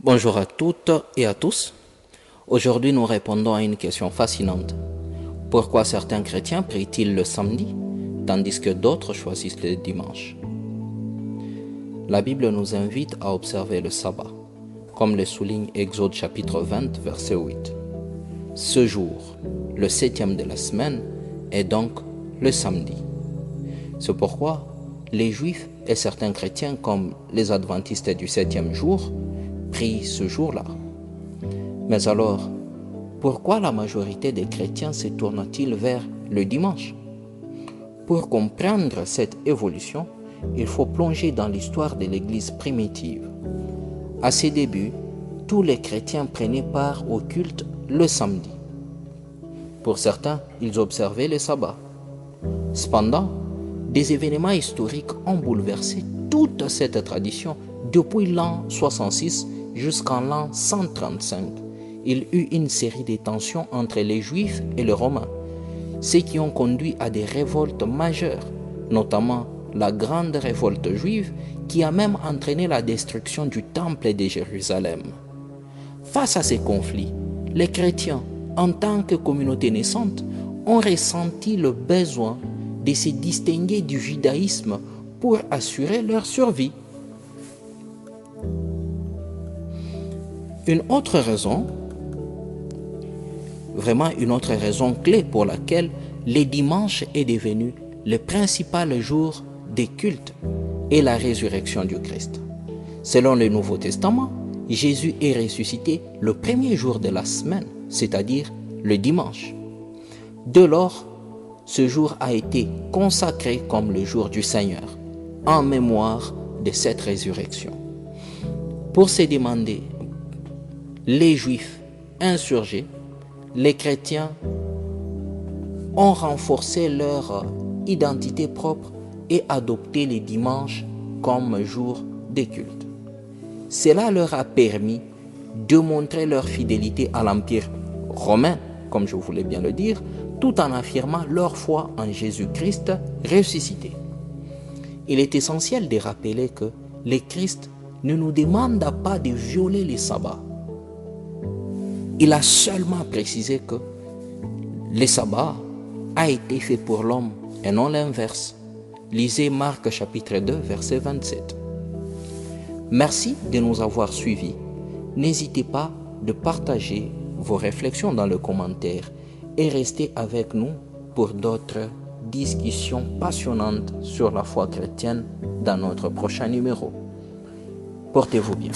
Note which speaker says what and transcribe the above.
Speaker 1: Bonjour à toutes et à tous. Aujourd'hui, nous répondons à une question fascinante. Pourquoi certains chrétiens prient-ils le samedi, tandis que d'autres choisissent le dimanche? La Bible nous invite à observer le sabbat, comme le souligne Exode chapitre 20, verset 8. Ce jour, le 7e de la semaine, est donc le samedi. C'est pourquoi les Juifs et certains chrétiens, comme les adventistes du 7e jour, prient ce jour-là. Mais alors, pourquoi la majorité des chrétiens se tournent-ils vers le dimanche? Pour comprendre cette évolution, il faut plonger dans l'histoire de l'Église primitive. À ses débuts, tous les chrétiens prenaient part au culte le samedi. Pour certains, ils observaient le sabbat. Cependant, des événements historiques ont bouleversé toute cette tradition depuis l'an 66 jusqu'en l'an 135. Il y eut une série de tensions entre les Juifs et les Romains, ce qui ont conduit à des révoltes majeures, notamment la grande révolte juive qui a même entraîné la destruction du temple de Jérusalem. Face à ces conflits, les chrétiens, en tant que communauté naissante, ont ressenti le besoin de se distinguer du judaïsme pour assurer leur survie. Une autre raison clé pour laquelle le dimanche est devenu le principal jour des cultes est la résurrection du Christ. Selon le Nouveau Testament, Jésus est ressuscité le premier jour de la semaine, c'est-à-dire le dimanche. Dès lors, ce jour a été consacré comme le jour du Seigneur, en mémoire de cette résurrection. Pour se demander, les Juifs insurgés, les chrétiens ont renforcé leur identité propre et adopté les dimanches comme jour de culte. Cela leur a permis de montrer leur fidélité à l'Empire romain, comme je voulais bien le dire, tout en affirmant leur foi en Jésus-Christ ressuscité. Il est essentiel de rappeler que le Christ ne nous demande pas de violer les sabbats. Il a seulement précisé que le sabbat a été fait pour l'homme et non l'inverse. Lisez Marc chapitre 2, verset 27. Merci de nous avoir suivis. N'hésitez pas de partager vos réflexions dans le commentaire et restez avec nous pour d'autres discussions passionnantes sur la foi chrétienne dans notre prochain numéro. Portez-vous bien.